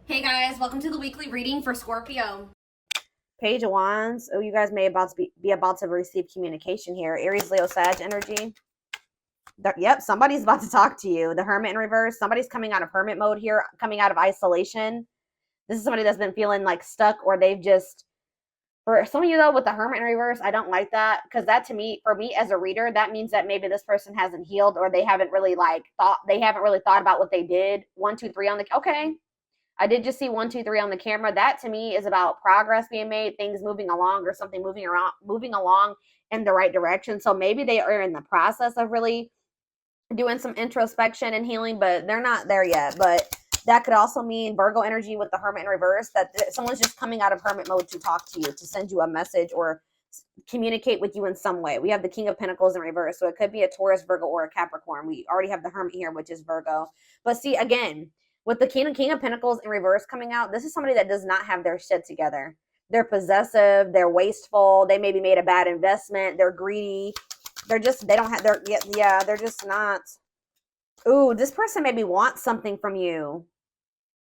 Hey guys, welcome to the weekly reading for Scorpio. Page of Wands. Oh, you guys may be about to receive communication here. Aries, Leo, Sag energy. Yep, somebody's about to talk to you. The Hermit in reverse. Somebody's coming out of hermit mode here, coming out of isolation. This is somebody that's been feeling like stuck, or they've just, for some of you though, with the Hermit in reverse, I don't like that, because that, to me, for me as a reader, that means that maybe this person hasn't healed, or they haven't really thought about what they did. 1, 2, 3 on the, okay. I did just see 1, 2, 3 on the camera. That to me is about progress being made, things moving along, or something moving along in the right direction. So maybe they are in the process of really doing some introspection and healing, but they're not there yet. But that could also mean Virgo energy with the Hermit in reverse, that someone's just coming out of hermit mode to talk to you, to send you a message or communicate with you in some way. We have the King of Pentacles in reverse, so it could be a Taurus, Virgo, or a Capricorn. We already have the Hermit here, which is Virgo. But see, again, with the King of Pentacles in reverse coming out, this is somebody that does not have their shit together. They're possessive, they're wasteful, they maybe made a bad investment, they're greedy, they're just, they don't have their, yeah, they're just not. Ooh, this person maybe wants something from you.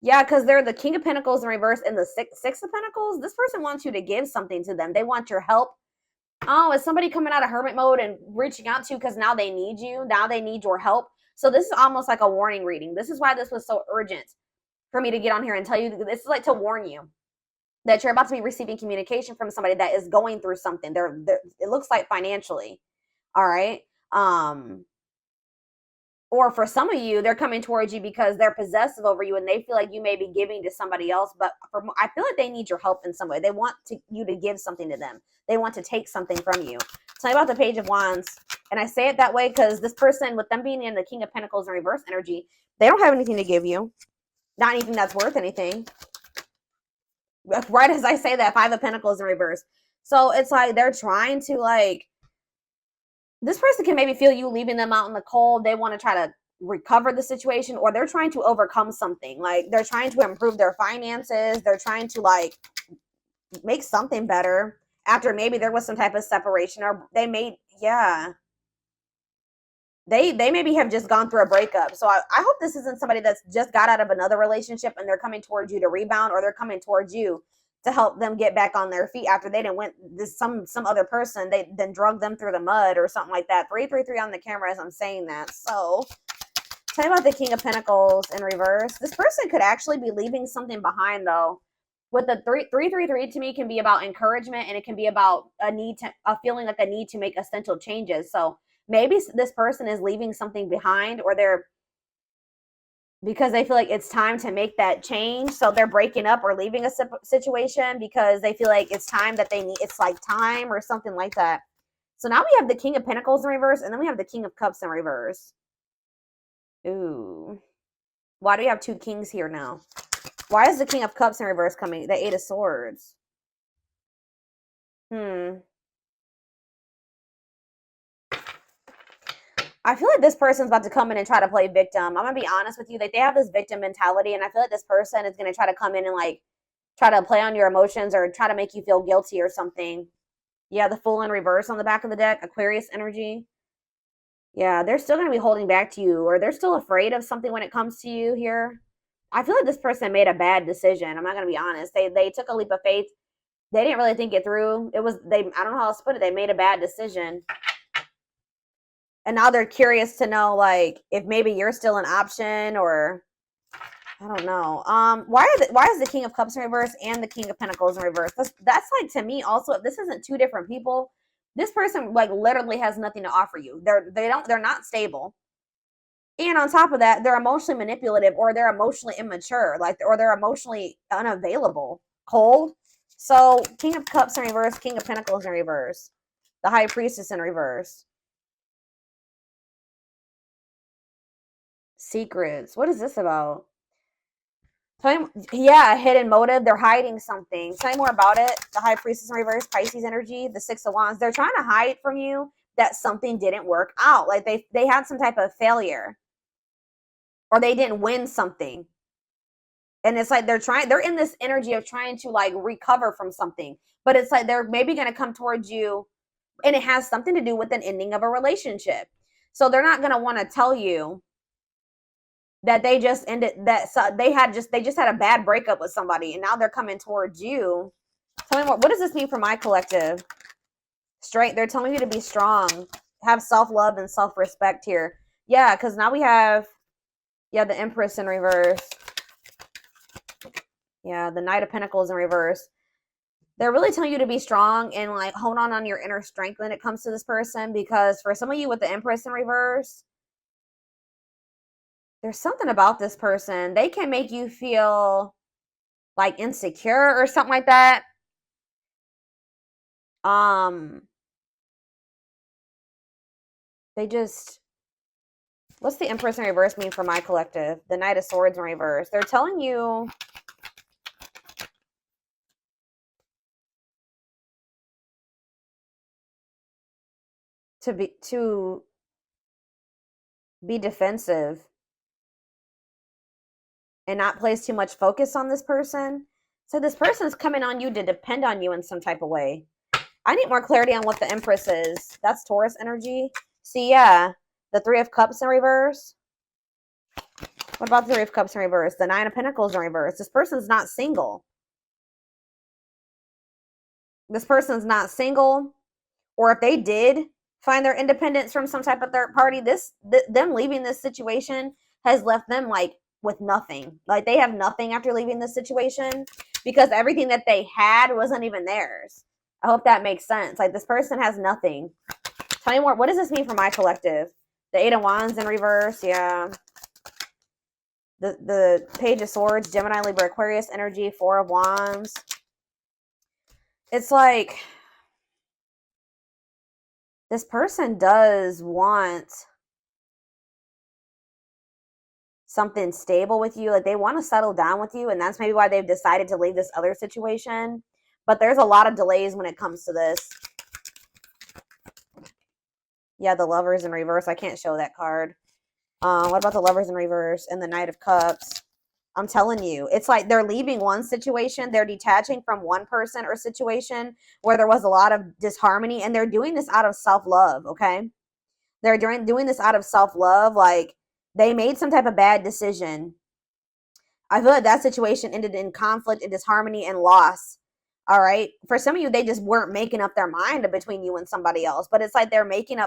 Yeah, because they're the King of Pentacles in reverse and the Six of Pentacles. This person wants you to give something to them. They want your help. Oh, is somebody coming out of hermit mode and reaching out to you because now they need you? Now they need your help. So this is almost like a warning reading. This is why this was so urgent for me to get on here and tell you. This is like to warn you that you're about to be receiving communication from somebody that is going through something. It looks like financially. All right. Or for some of you, they're coming towards you because they're possessive over you and they feel like you may be giving to somebody else. But I feel like they need your help in some way. They want you to give something to them. They want to take something from you. Tell me about the Page of Wands. And I say it that way because this person, with them being in the King of Pentacles in reverse energy, they don't have anything to give you. Not anything that's worth anything. Right as I say that, Five of Pentacles in reverse. So it's like they're trying to, like, this person can maybe feel you leaving them out in the cold. They want to try to recover the situation, or they're trying to overcome something. Like they're trying to improve their finances. They're trying to, like, make something better after maybe there was some type of separation, or they made, yeah. They maybe have just gone through a breakup. So I hope this isn't somebody that's just got out of another relationship and they're coming towards you to rebound, or they're coming towards you to help them get back on their feet after they didn't went this some other person, they then drug them through the mud or something like that. 333 on the camera as I'm saying that. So tell me about the King of Pentacles in reverse. This person could actually be leaving something behind though. With the 333 to me can be about encouragement, and it can be about a feeling like a need to make essential changes. So maybe this person is leaving something behind, or they're, because they feel like it's time to make that change. So they're breaking up or leaving a situation because they feel like it's time that they need, it's like time or something like that. So now we have the King of Pentacles in reverse, and then we have the King of Cups in reverse. Ooh. Why do we have two kings here now? Why is the King of Cups in reverse coming? The Eight of Swords. I feel like this person's about to come in and try to play victim. I'm gonna be honest with you. Like, they have this victim mentality, and I feel like this person is gonna try to come in and, like, try to play on your emotions or try to make you feel guilty or something. Yeah, the Fool in reverse on the back of the deck, Aquarius energy. Yeah, they're still gonna be holding back to you, or they're still afraid of something when it comes to you here. I feel like this person made a bad decision. I'm not gonna be honest. They took a leap of faith. They didn't really think it through. I don't know how else to put it. They made a bad decision. And now they're curious to know, like, if maybe you're still an option, or I don't know. Why is the King of Cups in reverse and the King of Pentacles in reverse? That's like, to me also, if this isn't two different people, this person, like, literally has nothing to offer you. They're not stable. And on top of that, they're emotionally manipulative, or they're emotionally immature, like, or they're emotionally unavailable, cold. So King of Cups in reverse, King of Pentacles in reverse, the High Priestess in reverse. Secrets. What is this about? Yeah, a hidden motive. They're hiding something. Tell me more about it. The High Priestess in reverse, Pisces energy, the Six of Wands. They're trying to hide from you that something didn't work out. Like they had some type of failure, or they didn't win something. And it's like they're in this energy of trying to, like, recover from something. But it's like they're maybe going to come towards you, and it has something to do with an ending of a relationship. So they're not going to want to tell you that they just ended, that they just had a bad breakup with somebody, and now they're coming towards you. Tell me more. What does this mean for my collective? Straight. They're telling you to be strong, have self-love and self-respect here. Yeah, because now we have, yeah, the Empress in reverse. Yeah, the Knight of Pentacles in reverse. They're really telling you to be strong and like hold on your inner strength when it comes to this person, because for some of you with the Empress in reverse, there's something about this person. They can make you feel like insecure or something like that. They just, what's the Empress in reverse mean for my collective? The Knight of Swords in reverse. They're telling you to be defensive and not place too much focus on this person. So this person is coming on you to depend on you in some type of way. I need more clarity on what the Empress is. That's Taurus energy. See, yeah, the Three of Cups in reverse. What about the Three of Cups in reverse? The Nine of Pentacles in reverse. This person's not single. This person's not single. Or if they did find their independence from some type of third party, them leaving this situation has left them like with nothing. Like they have nothing after leaving this situation, because everything that they had wasn't even theirs. I hope that makes sense. Like this person has nothing. Tell me more. What does this mean for my collective? The Eight of Wands in reverse. Yeah. The Page of Swords, Gemini, Libra, Aquarius energy, Four of Wands. It's like this person does want something stable with you. Like they want to settle down with you, and that's maybe why they've decided to leave this other situation. But there's a lot of delays when it comes to this. Yeah, the Lovers in reverse. I can't show that card. What about the Lovers in reverse and the Knight of Cups? I'm telling you, it's like they're leaving one situation. They're detaching from one person or situation where there was a lot of disharmony, and they're doing this out of self-love, okay? They're doing this out of self-love. Like they made some type of bad decision. I feel like that situation ended in conflict and disharmony and loss. All right. For some of you, they just weren't making up their mind between you and somebody else. But it's like they're making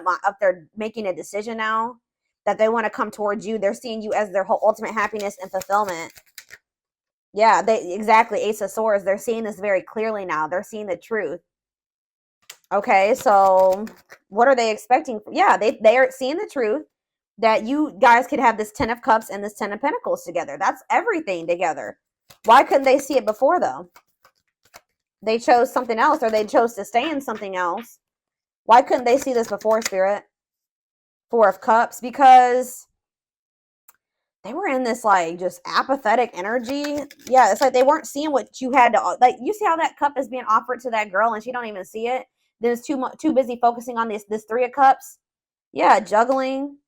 they're making a decision now that they want to come towards you. They're seeing you as their whole ultimate happiness and fulfillment. Yeah, exactly. Ace of Swords. They're seeing this very clearly now. They're seeing the truth. Okay, so what are they expecting? Yeah, they are seeing the truth that you guys could have this Ten of Cups and this Ten of Pentacles together. That's everything together. Why couldn't they see it before, though? They chose something else, or they chose to stay in something else. Why couldn't they see this before, Spirit? Four of Cups, because they were in this like just apathetic energy. Yeah, it's like they weren't seeing what you had to, like, you see how that cup is being offered to that girl and she don't even see it. Then it's too busy focusing on this Three of Cups. Yeah, juggling.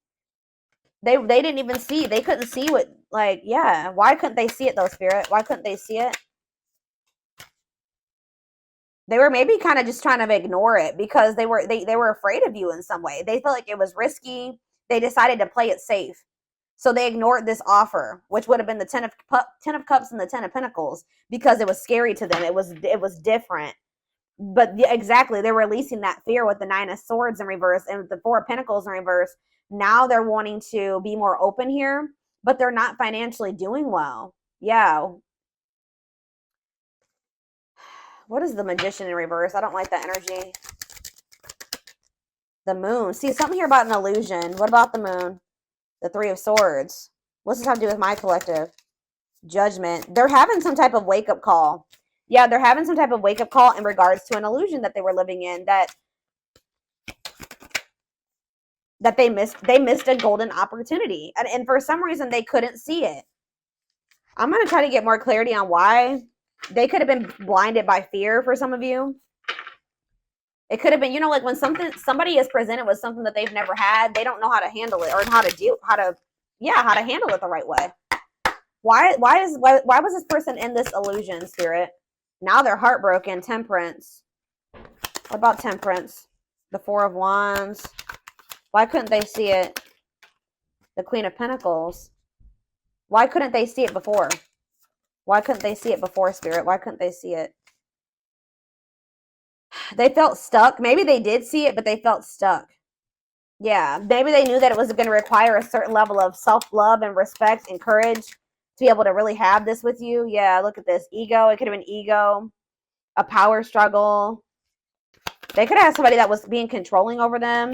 They didn't even see. They couldn't see what, like, yeah. Why couldn't they see it though, Spirit? Why couldn't they see it? They were maybe kind of just trying to ignore it because they were afraid of you in some way. They felt like it was risky. They decided to play it safe. So they ignored this offer, which would have been the Ten of Cups and the Ten of Pentacles, because it was scary to them. It was different. But exactly, they're releasing that fear with the Nine of Swords in reverse and the Four of Pentacles in reverse. Now they're wanting to be more open here, but they're not financially doing well. Yeah. What is the Magician in reverse? I don't like that energy. The Moon. See, something here about an illusion. What about the Moon? The Three of Swords. What's this have to do with my collective? Judgment. They're having some type of wake-up call. Yeah, they're having some type of wake-up call in regards to an illusion that they were living in, that they missed a golden opportunity. And for some reason, they couldn't see it. I'm going to try to get more clarity on why. They could have been blinded by fear for some of you. It could have been, like when somebody is presented with something that they've never had, they don't know how to handle it or how to handle it the right way. Why was this person in this illusion, Spirit? Now they're heartbroken. Temperance. What about Temperance? The Four of Wands. Why couldn't they see it? The Queen of Pentacles. Why couldn't they see it before? Why couldn't they see it before, Spirit? Why couldn't they see it? They felt stuck. Maybe they did see it, but they felt stuck. Yeah, maybe they knew that it was going to require a certain level of self-love and respect and courage to be able to really have this with you. Yeah, look at this. Ego. It could have been ego, a power struggle. They could have had somebody that was being controlling over them.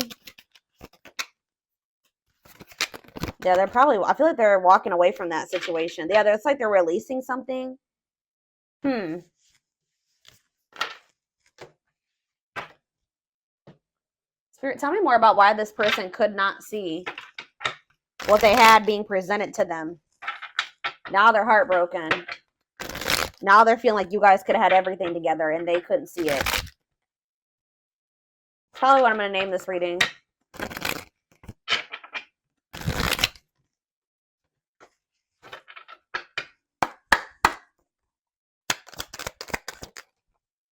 Yeah, they're probably, I feel like they're walking away from that situation. Yeah, it's like they're releasing something. Spirit, tell me more about why this person could not see what they had being presented to them. Now they're heartbroken. Now they're feeling like you guys could have had everything together and they couldn't see it. Probably what I'm going to name this reading.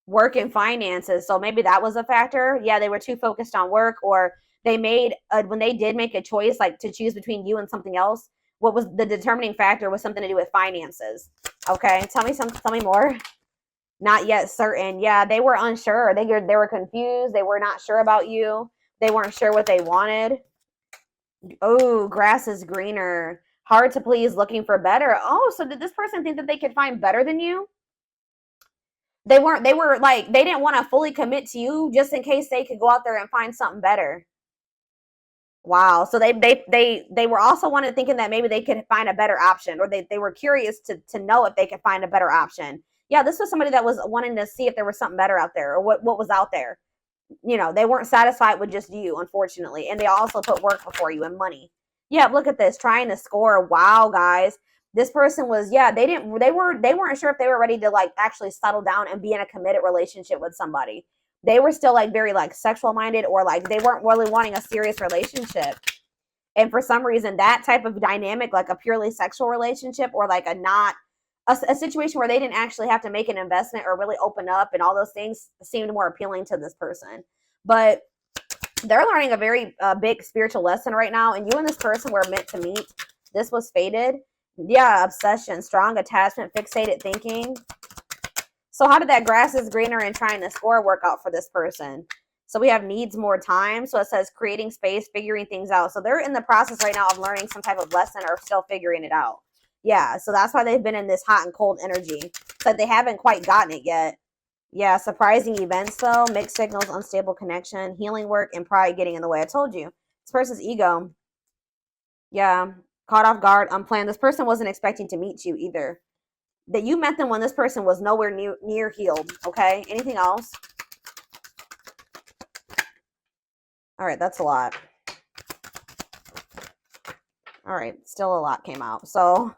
Work and finances. So maybe that was a factor. Yeah, they were too focused on work, or they made, when they did make a choice, like to choose between you and something else, what was the determining factor was something to do with finances. Okay, tell me more. Not yet certain. Yeah, they were unsure. They were confused. They were not sure about you. They weren't sure what they wanted. Oh, grass is greener. Hard to please, looking for better. Oh, so did this person think that they could find better than you? They were like, they didn't want to fully commit to you just in case they could go out there and find something better. Wow. So they were also thinking that maybe they could find a better option, or they were curious to know if they could find a better option. Yeah, this was somebody that was wanting to see if there was something better out there, or what was out there. You know, they weren't satisfied with just you, unfortunately. And they also put work before you and money. Yeah, look at this, trying to score. Wow, guys. This person was, yeah, they weren't sure if they were ready to like actually settle down and be in a committed relationship with somebody. They were still like very like sexual minded, or like they weren't really wanting a serious relationship. And for some reason, that type of dynamic, like a purely sexual relationship, or like a situation where they didn't actually have to make an investment or really open up and all those things, seemed more appealing to this person. But they're learning a very big spiritual lesson right now, and you and this person were meant to meet. This was fated. Yeah, obsession, strong attachment, fixated thinking. So how did that grass is greener and trying to score work out for this person? So we have needs more time. So it says creating space, figuring things out. So they're in the process right now of learning some type of lesson, or still figuring it out. Yeah, so that's why they've been in this hot and cold energy. But they haven't quite gotten it yet. Yeah, surprising events though, mixed signals, unstable connection, healing work, and pride getting in the way. I told you. This person's ego. Yeah, caught off guard, unplanned. This person wasn't expecting to meet you either. That you met them when this person was nowhere near healed. Okay, anything else? All right, that's a lot. All right, still a lot came out. So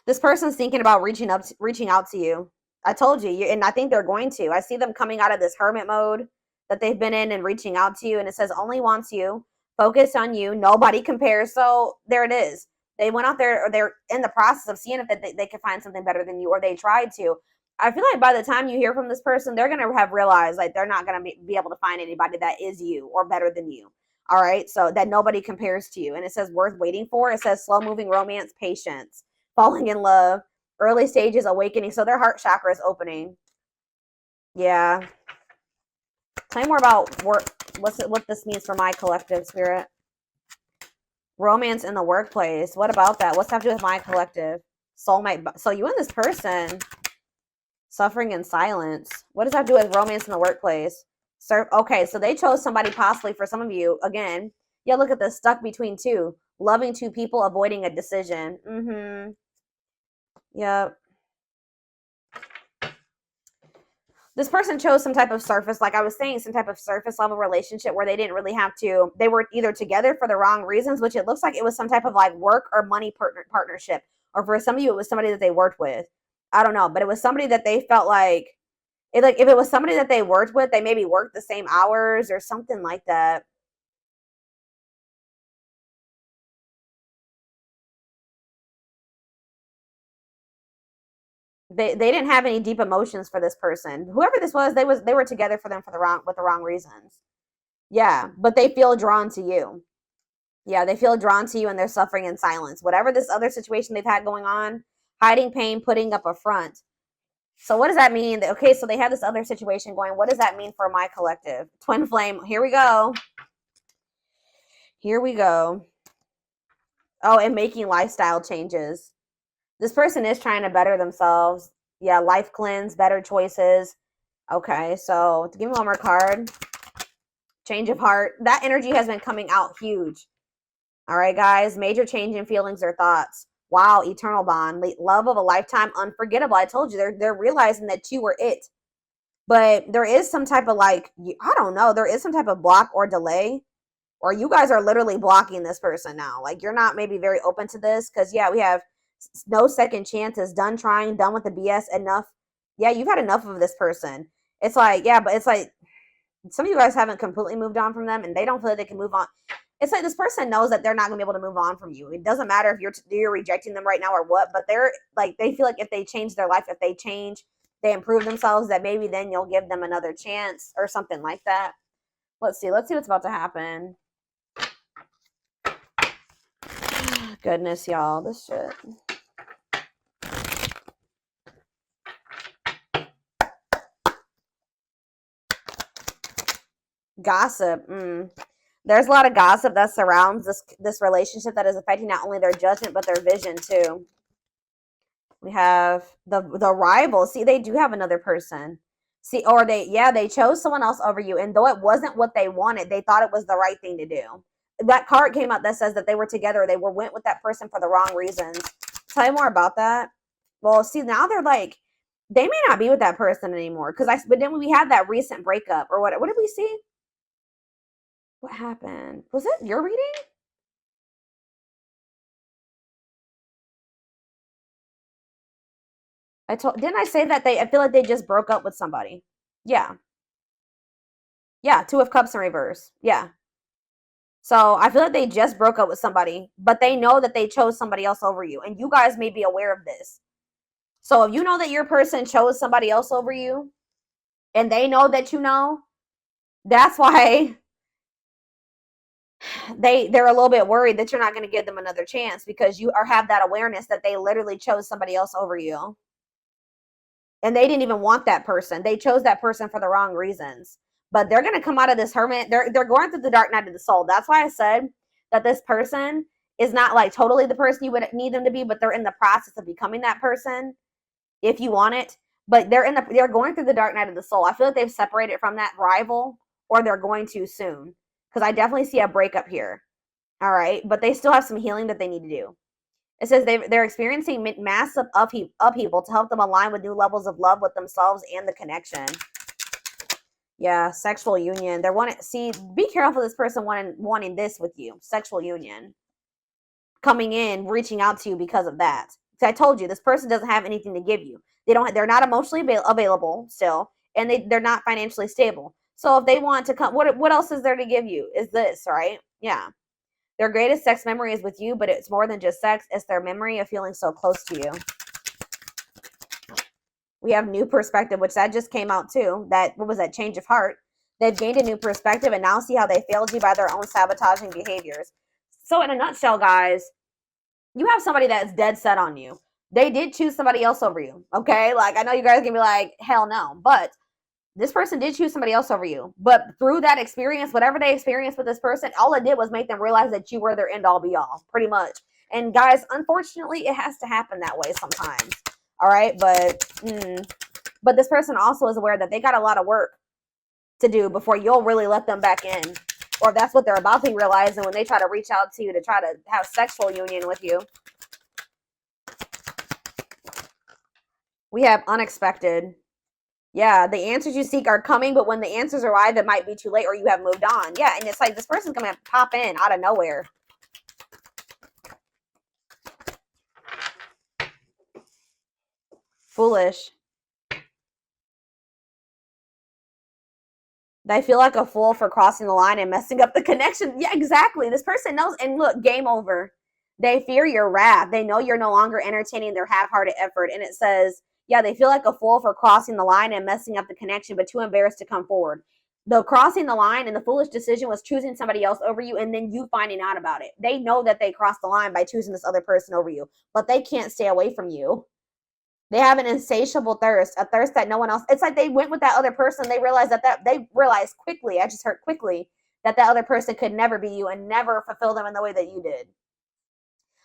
this person's thinking about reaching out to you. I told you, and I think they're going to. I see them coming out of this hermit mode that they've been in and reaching out to you. And it says only wants you, focus on you, nobody compares. So there it is. They went out there, or they're in the process of seeing if they could find something better than you, or they tried to. I feel like by the time you hear from this person, they're going to have realized like they're not going to be able to find anybody that is you or better than you. All right. So that nobody compares to you. And it says worth waiting for. It says slow moving romance, patience, falling in love, early stages, awakening. So their heart chakra is opening. Yeah. Tell me more about what this means for my collective, Spirit. Romance in the workplace. What about that? What's that have to do with my collective? Soulmate. So you and this person, suffering in silence. What does that do with romance in the workplace? Okay, so they chose somebody possibly for some of you. Again, yeah, look at this. Stuck between two. Loving two people, avoiding a decision. Yep. This person chose some type of surface, like I was saying, some type of surface level relationship where they didn't really have to, they were either together for the wrong reasons, which it looks like it was some type of like work or money partnership. Or for some of you, it was somebody that they worked with. I don't know, but it was somebody that they felt like if it was somebody that they worked with, they maybe worked the same hours or something like that. They didn't have any deep emotions for this person. Whoever this was, they were together with the wrong reasons. Yeah, but they feel drawn to you. Yeah, they feel drawn to you and they're suffering in silence. Whatever this other situation they've had going on, hiding pain, putting up a front. So what does that mean? Okay, so they have this other situation going. What does that mean for my collective? Twin flame. Here we go. Here we go. Oh, and making lifestyle changes. This person is trying to better themselves. Yeah, life cleanse, better choices. Okay, so give me one more card. Change of heart. That energy has been coming out huge. All right, guys. Major change in feelings or thoughts. Wow, eternal bond. Love of a lifetime, unforgettable. I told you, they're realizing that you were it. But there is some type of I don't know. There is some type of block or delay. Or you guys are literally blocking this person now. Like, you're not maybe very open to this. Because, yeah, we have no second chances. Done trying. Done with the BS. Enough. Yeah, you've had enough of this person. It's like, yeah, but it's like some of you guys haven't completely moved on from them. And they don't feel like they can move on. It's like this person knows that they're not going to be able to move on from you. It doesn't matter if you're rejecting them right now or what. But they're like, they feel like if they change their life, if they change, they improve themselves, that maybe then you'll give them another chance or something like that. Let's see what's about to happen. Goodness, y'all, this shit. Gossip. There's a lot of gossip that surrounds this relationship that is affecting not only their judgment but their vision too. We have the rival. See, they do have another person. See, or they chose someone else over you, and though it wasn't what they wanted, they thought it was the right thing to do. That card came out that says that they were together. They went with that person for the wrong reasons. Tell you more about that. Well, see, now they're like, they may not be with that person anymore. But then we had that recent breakup or what did we see? What happened? Was it your reading? Didn't I say that I feel like they just broke up with somebody? Yeah. Yeah, Two of Cups in reverse. Yeah. So I feel like they just broke up with somebody, but they know that they chose somebody else over you. And you guys may be aware of this. So if you know that your person chose somebody else over you, and they know that you know, that's why they're a little bit worried that you're not going to give them another chance, because you have that awareness that they literally chose somebody else over you. And they didn't even want that person. They chose that person for the wrong reasons. But they're going to come out of this hermit. They're going through the dark night of the soul. That's why I said that this person is not like totally the person you would need them to be, but they're in the process of becoming that person if you want it. But they're going through the dark night of the soul. I feel like they've separated from that rival, or they're going to soon, because I definitely see a breakup here. All right, but they still have some healing that they need to do. It says they're experiencing massive upheaval to help them align with new levels of love with themselves and the connection. Yeah, sexual union. Be careful this person wanting this with you. Sexual union. Coming in, reaching out to you because of that. So I told you, this person doesn't have anything to give you. They're not emotionally available still, and they're not financially stable. So if they want to come, what else is there to give you? Is this, right? Yeah. Their greatest sex memory is with you, but it's more than just sex. It's their memory of feeling so close to you. We have new perspective, which that just came out too. What was that? Change of heart. They've gained a new perspective and now see how they failed you by their own sabotaging behaviors. So in a nutshell, guys, you have somebody that's dead set on you. They did choose somebody else over you. Okay? Like, I know you guys can be like, hell no. But this person did choose somebody else over you. But through that experience, whatever they experienced with this person, all it did was make them realize that you were their end all be all, pretty much. And guys, unfortunately, it has to happen that way sometimes. All right? But this person also is aware that they got a lot of work to do before you'll really let them back in. Or if that's what they're about to realize, and when they try to reach out to you to try to have sexual union with you. We have unexpected. Yeah, the answers you seek are coming, but when the answers arrive, it might be too late or you have moved on. Yeah, and it's like this person's going to pop in out of nowhere. Foolish. They feel like a fool for crossing the line and messing up the connection. Yeah, exactly. This person knows. And look, game over. They fear your wrath. They know you're no longer entertaining their half-hearted effort. And it says, yeah, they feel like a fool for crossing the line and messing up the connection, but too embarrassed to come forward. The crossing the line and the foolish decision was choosing somebody else over you and then you finding out about it. They know that they crossed the line by choosing this other person over you, but they can't stay away from you. They have an insatiable thirst, a thirst that no one else. It's like they went with that other person. They realized they realized quickly. I just heard quickly that other person could never be you and never fulfill them in the way that you did.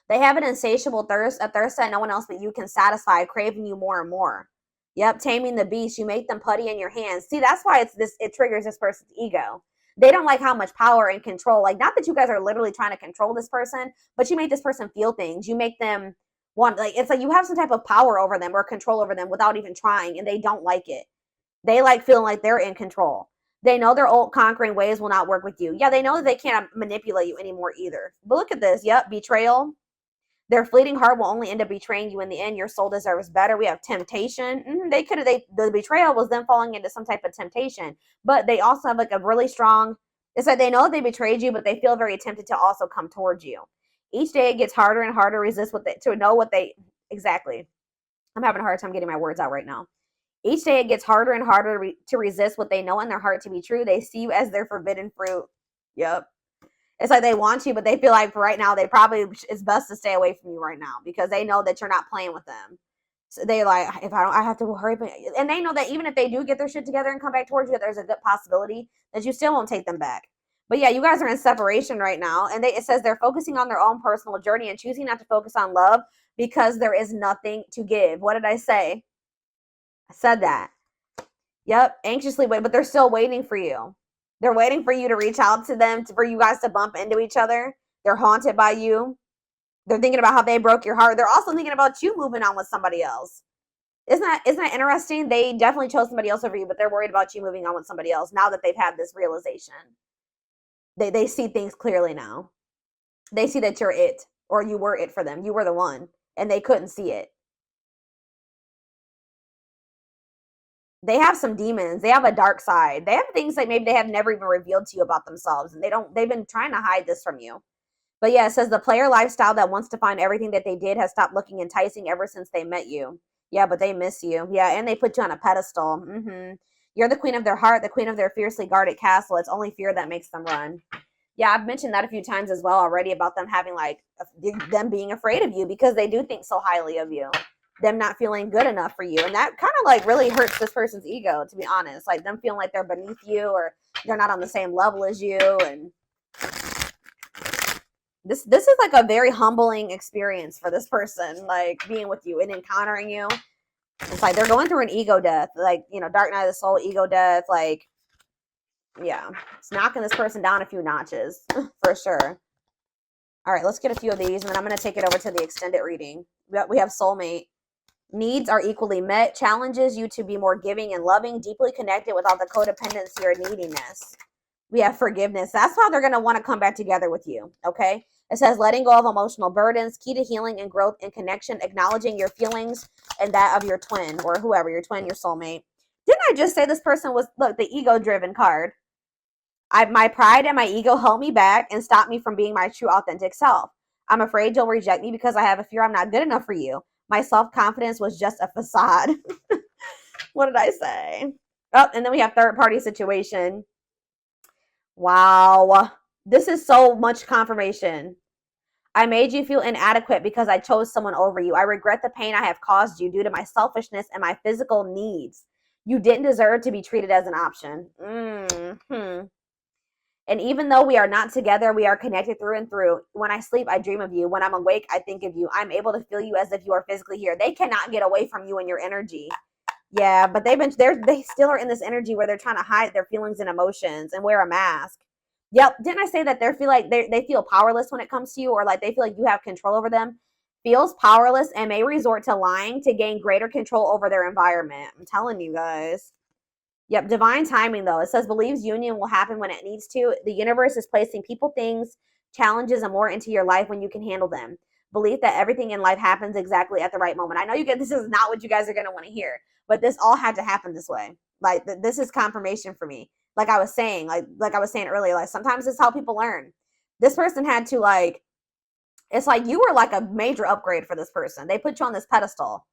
They have an insatiable thirst, a thirst that no one else but you can satisfy, craving you more and more. Yep, taming the beast. You make them putty in your hands. See, that's why it triggers this person's ego. They don't like how much power and control. Like, not that you guys are literally trying to control this person, but you make this person feel things. You make them want, like, it's like you have some type of power over them or control over them without even trying, and they don't like it. They like feeling like they're in control. They know their old conquering ways will not work with you. Yeah, they know that they can't manipulate you anymore either. But look at this. Yep, betrayal. Their fleeting heart will only end up betraying you in the end. Your soul deserves better. We have temptation. The betrayal was them falling into some type of temptation. But they also have like a really strong, it's like they know that they betrayed you, but they feel very tempted to also come towards you. Each day it gets harder and harder to resist exactly. I'm having a hard time getting my words out right now. Each day it gets harder and harder to resist what they know in their heart to be true. They see you as their forbidden fruit. Yep. It's like they want you, but they feel like for right now, it's best to stay away from you right now because they know that you're not playing with them. So they're like, I have to hurry. And they know that even if they do get their shit together and come back towards you, there's a good possibility that you still won't take them back. But yeah, you guys are in separation right now. And it says they're focusing on their own personal journey and choosing not to focus on love because there is nothing to give. What did I say? I said that. Yep, anxiously wait, but they're still waiting for you. They're waiting for you to reach out to them, for you guys to bump into each other. They're haunted by you. They're thinking about how they broke your heart. They're also thinking about you moving on with somebody else. Isn't that interesting? They definitely chose somebody else over you, but they're worried about you moving on with somebody else now that they've had this realization. They see things clearly now. They see that you're it, or you were it for them. You were the one, and they couldn't see it. They have some demons. They have a dark side. They have things that maybe they have never even revealed to you about themselves. And they've been trying to hide this from you. But yeah, it says the player lifestyle that wants to find everything that they did has stopped looking enticing ever since they met you. Yeah, but they miss you. Yeah, and they put you on a pedestal. You're the queen of their heart, the queen of their fiercely guarded castle. It's only fear that makes them run. Yeah, I've mentioned that a few times as well already about them having them being afraid of you because they do think so highly of you. Them not feeling good enough for you. And that kind of really hurts this person's ego, to be honest. Like them feeling like they're beneath you or they're not on the same level as you. And this is like a very humbling experience for this person, like being with you and encountering you. It's like they're going through an ego death, like, dark night of the soul, ego death. Like, yeah, it's knocking this person down a few notches for sure. All right, let's get a few of these and then I'm going to take it over to the extended reading. We have soulmate. Needs are equally met, challenges you to be more giving and loving, deeply connected without the codependency or neediness. We have forgiveness. That's how they're going to want to come back together with you, okay? It says letting go of emotional burdens, key to healing and growth and connection, acknowledging your feelings and that of your twin or whoever, your twin, your soulmate. Didn't I just say this person was, look, the ego-driven card? My pride and my ego held me back and stopped me from being my true authentic self. I'm afraid you'll reject me because I have a fear I'm not good enough for you. My self-confidence was just a facade. What did I say? Oh, and then we have third-party situation. Wow. This is so much confirmation. I made you feel inadequate because I chose someone over you. I regret the pain I have caused you due to my selfishness and my physical needs. You didn't deserve to be treated as an option. And even though we are not together, we are connected through and through. When I sleep, I dream of you. When I'm awake, I think of you. I'm able to feel you as if you are physically here. They cannot get away from you and your energy. Yeah, but they still are in this energy where they're trying to hide their feelings and emotions and wear a mask. Yep. Didn't I say that they feel powerless when it comes to you, or like they feel like you have control over them? Feels powerless and may resort to lying to gain greater control over their environment. I'm telling you guys. Yep, divine timing, though. It says believes union will happen when it needs to. The universe is placing people, things, challenges, and more into your life when you can handle them. Belief that everything in life happens exactly at the right moment. I know this is not what you guys are going to want to hear, but this all had to happen this way. Like, this is confirmation for me. Like I was saying, like I was saying earlier, like sometimes it's how people learn. This person had to it's like you were like a major upgrade for this person. They put you on this pedestal.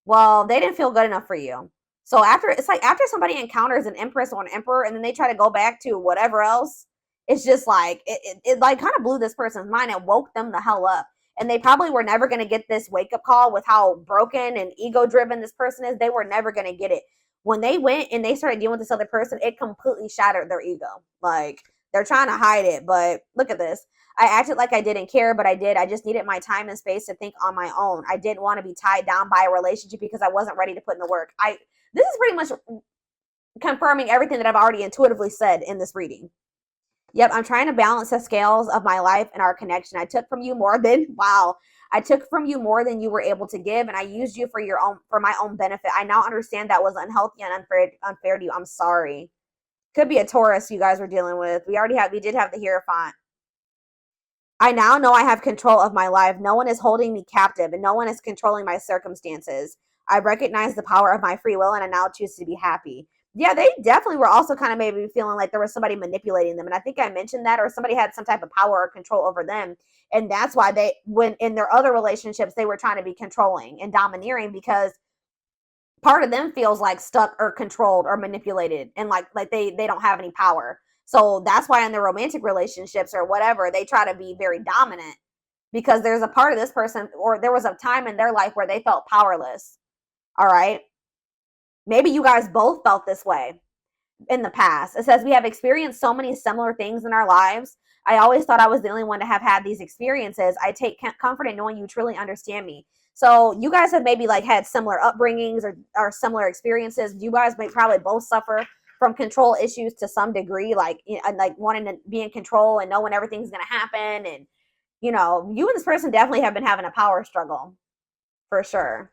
Well, they didn't feel good enough for you. So after, it's like after somebody encounters an empress or an emperor and then they try to go back to whatever else, it's just like, it like kind of blew this person's mind and woke them the hell up. And they probably were never going to get this wake up call with how broken and ego driven this person is. They were never going to get it. When they went and they started dealing with this other person, it completely shattered their ego. Like, they're trying to hide it, but look at this. I acted like I didn't care, but I did. I just needed my time and space to think on my own. I didn't want to be tied down by a relationship because I wasn't ready to put in the work. This is pretty much confirming everything that I've already intuitively said in this reading. Yep, I'm trying to balance the scales of my life and our connection. I took from you more than, wow, I took from you more than you were able to give, and I used you for my own benefit. I now understand that was unhealthy and unfair to you. I'm sorry. Could be a Taurus you guys were dealing with. We did have the Hierophant. I now know I have control of my life. No one is holding me captive, and no one is controlling my circumstances. I recognize the power of my free will, and I now choose to be happy. Yeah, they definitely were also kind of maybe feeling like there was somebody manipulating them. And I think I mentioned that, or somebody had some type of power or control over them. And that's why when in their other relationships, they were trying to be controlling and domineering, because part of them feels like stuck or controlled or manipulated, and like they don't have any power. So that's why in their romantic relationships or whatever, they try to be very dominant, because there's a part of this person, or there was a time in their life where they felt powerless. All right. Maybe you guys both felt this way in the past. It says we have experienced so many similar things in our lives. I always thought I was the only one to have had these experiences. I take comfort in knowing you truly understand me. So you guys have maybe like had similar upbringings or similar experiences. You guys may probably both suffer from control issues to some degree, like wanting to be in control and knowing everything's going to happen. And, you and this person definitely have been having a power struggle for sure.